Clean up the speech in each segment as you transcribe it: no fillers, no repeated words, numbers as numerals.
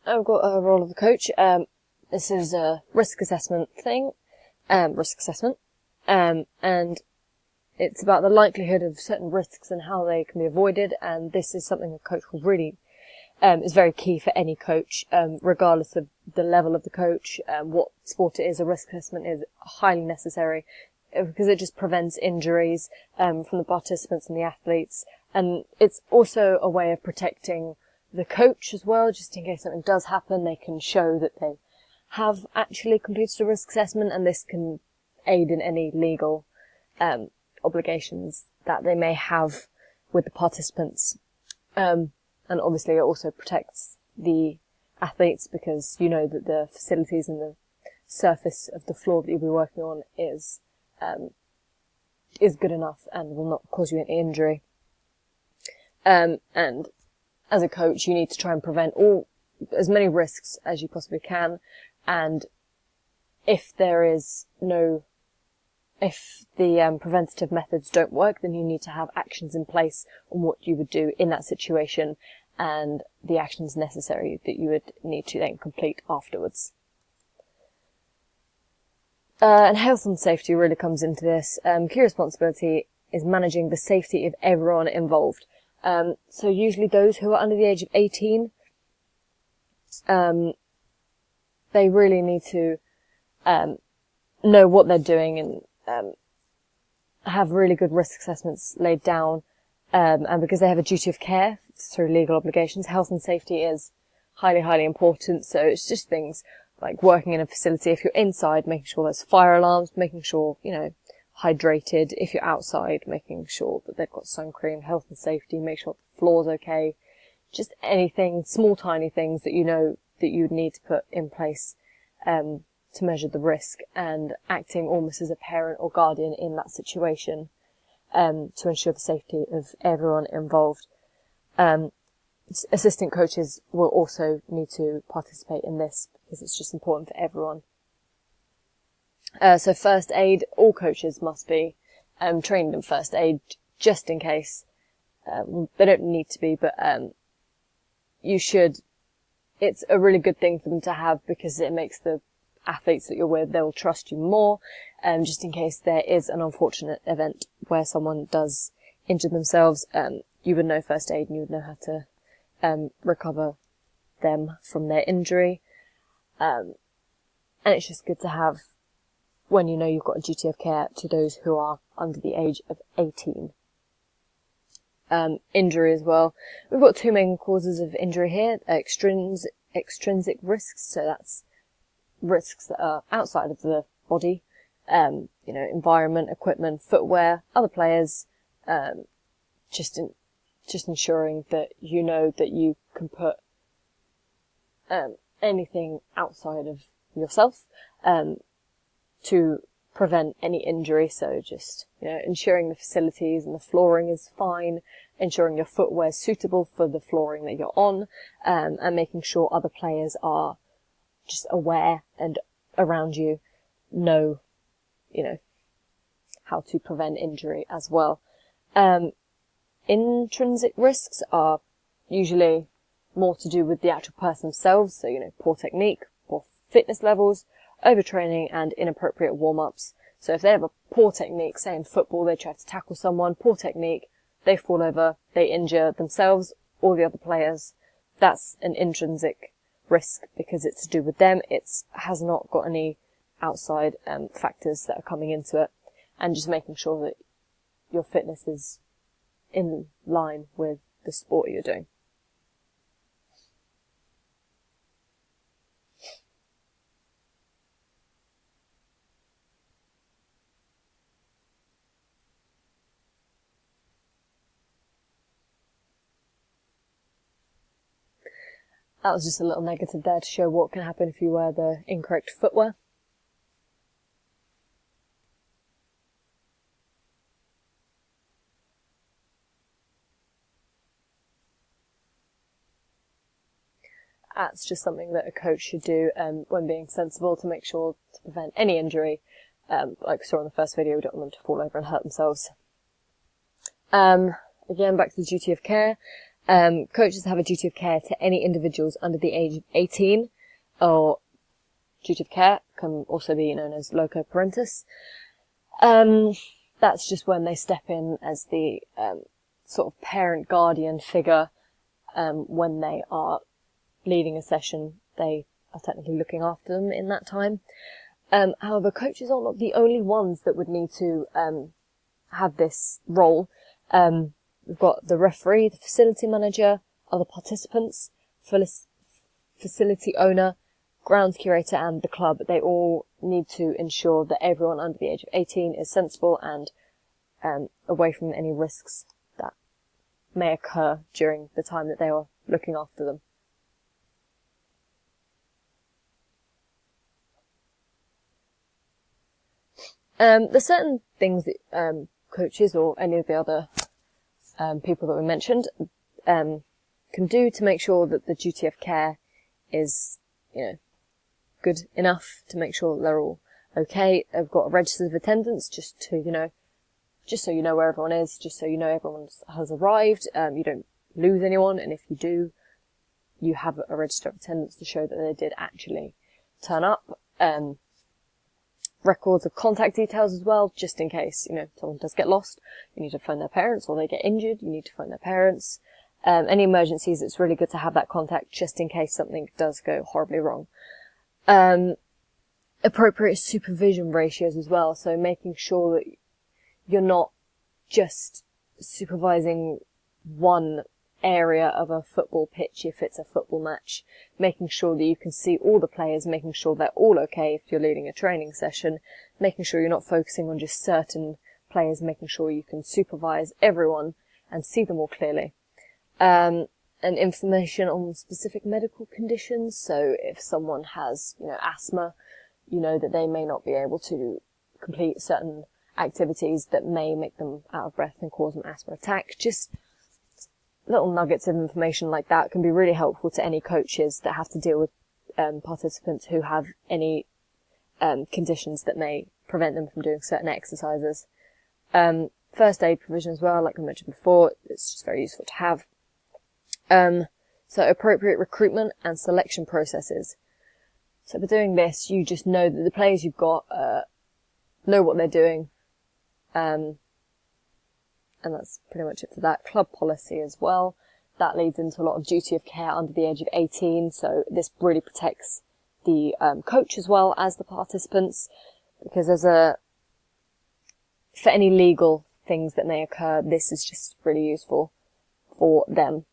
I've got a role of the coach. This is a risk assessment thing, and it's about the likelihood of certain risks and how they can be avoided, and this is something a coach will really, is very key for any coach, regardless of the level of the coach, what sport it is. A risk assessment is highly necessary, because it just prevents injuries, from the participants and the athletes, and it's also a way of protecting the coach as well, just in case something does happen. They can show that they have actually completed a risk assessment, and this can aid in any legal obligations that they may have with the participants. And obviously it also protects the athletes, because you know that the facilities and the surface of the floor that you'll be working on is good enough and will not cause you any injury. And as a coach, you need to try and prevent as many risks as you possibly can. And if the preventative methods don't work, then you need to have actions in place on what you would do in that situation, and the actions necessary that you would need to then complete afterwards. And health and safety really comes into this. Key responsibility is managing the safety of everyone involved. So usually those who are under the age of 18, they really need to know what they're doing and have really good risk assessments laid down. And because they have a duty of care through legal obligations, health and safety is highly, highly important. So it's just things like working in a facility. If you're inside, making sure there's fire alarms, making sure, hydrated. If you're outside, making sure that they've got sun cream, health and safety, make sure the floor's okay. Just anything, small, tiny things that you know that you would need to put in place, to measure the risk, and acting almost as a parent or guardian in that situation, to ensure the safety of everyone involved. Assistant coaches will also need to participate in this, because it's just important for everyone. So first aid, all coaches must be trained in first aid, just in case. They don't need to be, but you should. It's a really good thing for them to have, because it makes the athletes that you're with, they will trust you more, just in case there is an unfortunate event where someone does injure themselves. You would know first aid, and you would know how to recover them from their injury. And it's just good to have when you know you've got a duty of care to those who are under the age of 18. Injury as well. We've got two main causes of injury here: extrinsic risks, so that's risks that are outside of the body, environment, equipment, footwear, other players, just ensuring that you know that you can put anything outside of yourself to prevent any injury. So just, ensuring the facilities and the flooring is fine, ensuring your footwear is suitable for the flooring that you're on, and making sure other players are just aware and around you know, how to prevent injury as well. Intrinsic risks are usually more to do with the actual person themselves. So, poor technique, poor fitness levels, overtraining, and inappropriate warm-ups. So if they have a poor technique, say in football, they try to tackle someone, poor technique, they fall over, they injure themselves or the other players, that's an intrinsic risk, because it's to do with them. It has not got any outside factors that are coming into it, and just making sure that your fitness is in line with the sport you're doing. That was just a little negative there to show what can happen if you wear the incorrect footwear. That's just something that a coach should do when being sensible, to make sure to prevent any injury. Like we saw in the first video, we don't want them to fall over and hurt themselves. Again, back to the duty of care. Coaches have a duty of care to any individuals under the age of 18, or duty of care can also be known as loco parentis. That's just when they step in as the sort of parent guardian figure. When they are leading a session, they are technically looking after them in that time. However, coaches are not the only ones that would need to have this role. We've got the referee, the facility manager, other participants, facility owner, grounds curator, and the club. They all need to ensure that everyone under the age of 18 is sensible and away from any risks that may occur during the time that they are looking after them. There's certain things that coaches or any of the other people that we mentioned can do to make sure that the duty of care is, good enough to make sure that they're all okay. They've got registers of attendance just so you know where everyone is, just so you know everyone has arrived. You don't lose anyone, and if you do, you have a register of attendance to show that they did actually turn up. Records of contact details as well, just in case, someone does get lost. You need to phone their parents, or they get injured, you need to phone their parents. Any emergencies, it's really good to have that contact just in case something does go horribly wrong. Appropriate supervision ratios as well, so making sure that you're not just supervising one area of a football pitch if it's a football match, making sure that you can see all the players, making sure they're all okay if you're leading a training session, making sure you're not focusing on just certain players, making sure you can supervise everyone and see them all clearly. And information on specific medical conditions, so if someone has, asthma, that they may not be able to complete certain activities that may make them out of breath and cause an asthma attack. Just little nuggets of information like that can be really helpful to any coaches that have to deal with participants who have any conditions that may prevent them from doing certain exercises. First aid provision as well, like I mentioned before, it's just very useful to have. So appropriate recruitment and selection processes. So by doing this, you just know that the players you've got know what they're doing. And that's pretty much it for that. Club policy as well. That leads into a lot of duty of care under the age of 18. So this really protects the coach as well as the participants, because for any legal things that may occur, this is just really useful for them.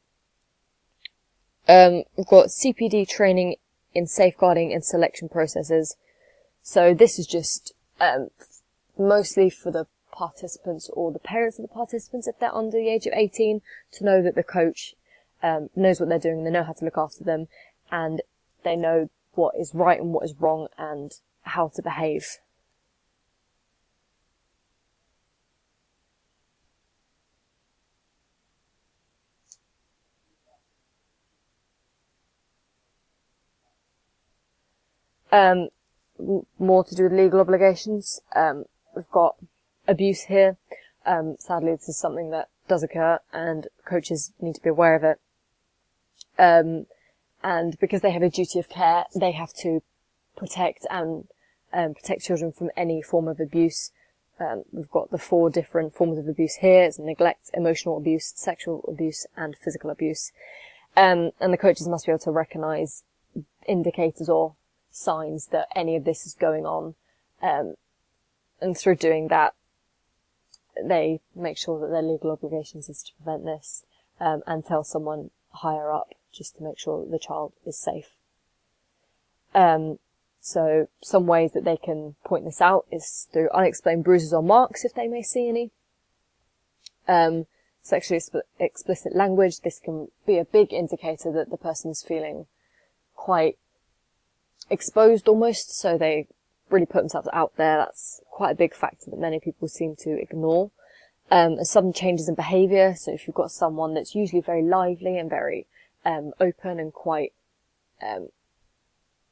We've got CPD training in safeguarding and selection processes. So this is just mostly for the participants or the parents of the participants if they're under the age of 18, to know that the coach knows what they're doing, they know how to look after them, and they know what is right and what is wrong and how to behave. More to do with legal obligations. We've got abuse here. Sadly, this is something that does occur, and coaches need to be aware of it. And because they have a duty of care, they have to protect children from any form of abuse. We've got the 4 different forms of abuse here. It's neglect, emotional abuse, sexual abuse, and physical abuse. And the coaches must be able to recognise indicators or signs that any of this is going on. And through doing that, they make sure that their legal obligations is to prevent this, and tell someone higher up just to make sure that the child is safe. So some ways that they can point this out is through unexplained bruises or marks if they may see any. Sexually explicit language. This can be a big indicator that the person's feeling quite exposed almost, so they really put themselves out there. That's quite a big factor that many people seem to ignore. And sudden changes in behaviour. So if you've got someone that's usually very lively and very open and quite,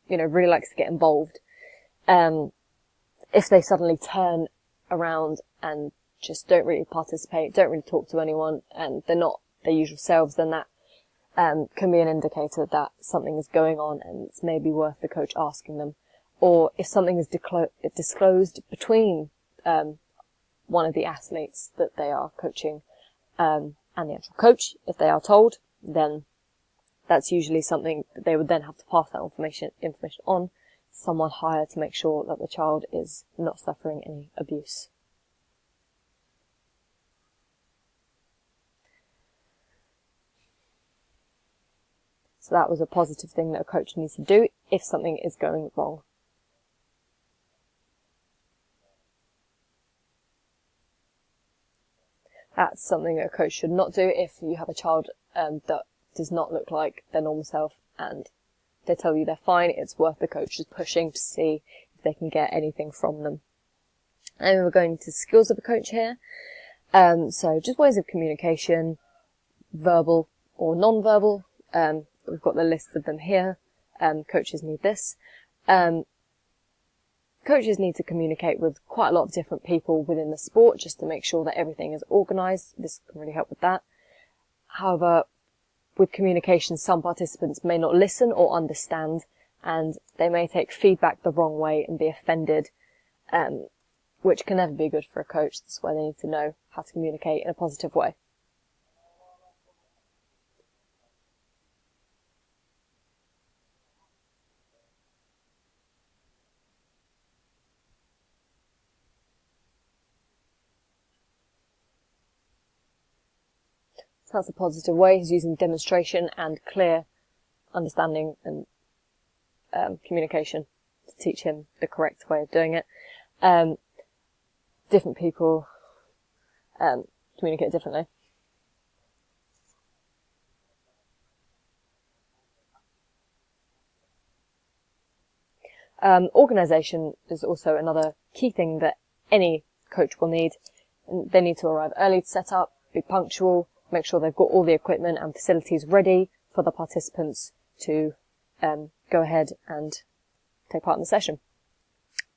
really likes to get involved, if they suddenly turn around and just don't really participate, don't really talk to anyone, and they're not their usual selves, then that can be an indicator that something is going on and it's maybe worth the coach asking them. Or if something is disclosed between one of the athletes that they are coaching and the actual coach, if they are told, then that's usually something that they would then have to pass that information on to someone higher to make sure that the child is not suffering any abuse. So that was a positive thing that a coach needs to do if something is going wrong. That's something that a coach should not do if you have a child that does not look like their normal self and they tell you they're fine. It's worth the coach just pushing to see if they can get anything from them. And we're going to skills of a coach here. So just ways of communication, verbal or non-verbal. We've got the list of them here. Coaches need this. Coaches need to communicate with quite a lot of different people within the sport just to make sure that everything is organised. This can really help with that. However, with communication, some participants may not listen or understand, and they may take feedback the wrong way and be offended, which can never be good for a coach. That's why they need to know how to communicate in a positive way. So that's a positive way, is using demonstration and clear understanding and communication to teach him the correct way of doing it. Different people communicate differently. Organisation is also another key thing that any coach will need. They need to arrive early to set up, be punctual, make sure they've got all the equipment and facilities ready for the participants to go ahead and take part in the session.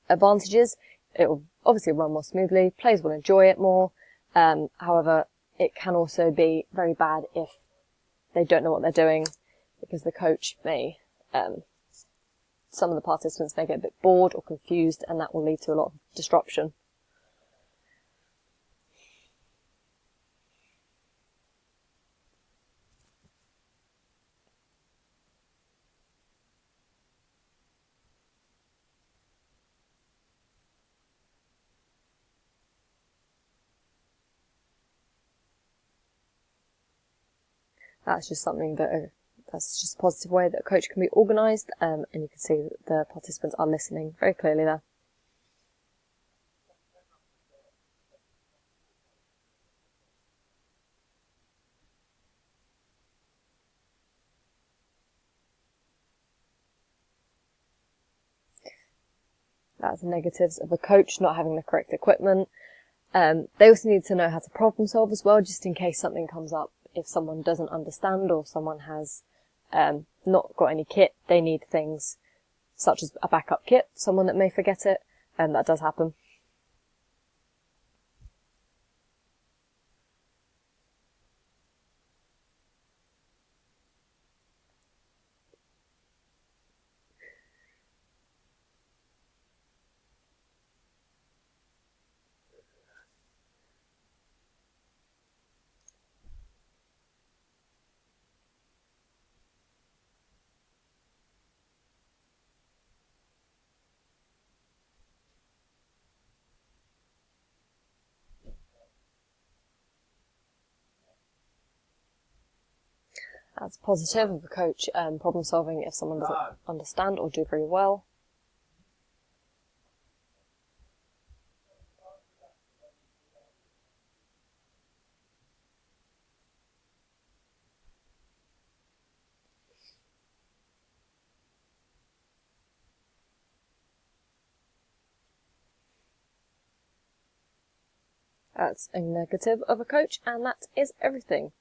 Advantages: it will obviously run more smoothly, players will enjoy it more. However, it can also be very bad if they don't know what they're doing, because the coach may, some of the participants may get a bit bored or confused, and that will lead to a lot of disruption. That's just something that that's just a positive way that a coach can be organised, and you can see that the participants are listening very clearly there. That's the negatives of a coach not having the correct equipment. They also need to know how to problem solve as well, just in case something comes up. If someone doesn't understand or someone has not got any kit, they need things such as a backup kit, someone that may forget it, and that does happen. That's positive of a coach problem solving if someone doesn't understand or do very well. That's a negative of a coach, and that is everything.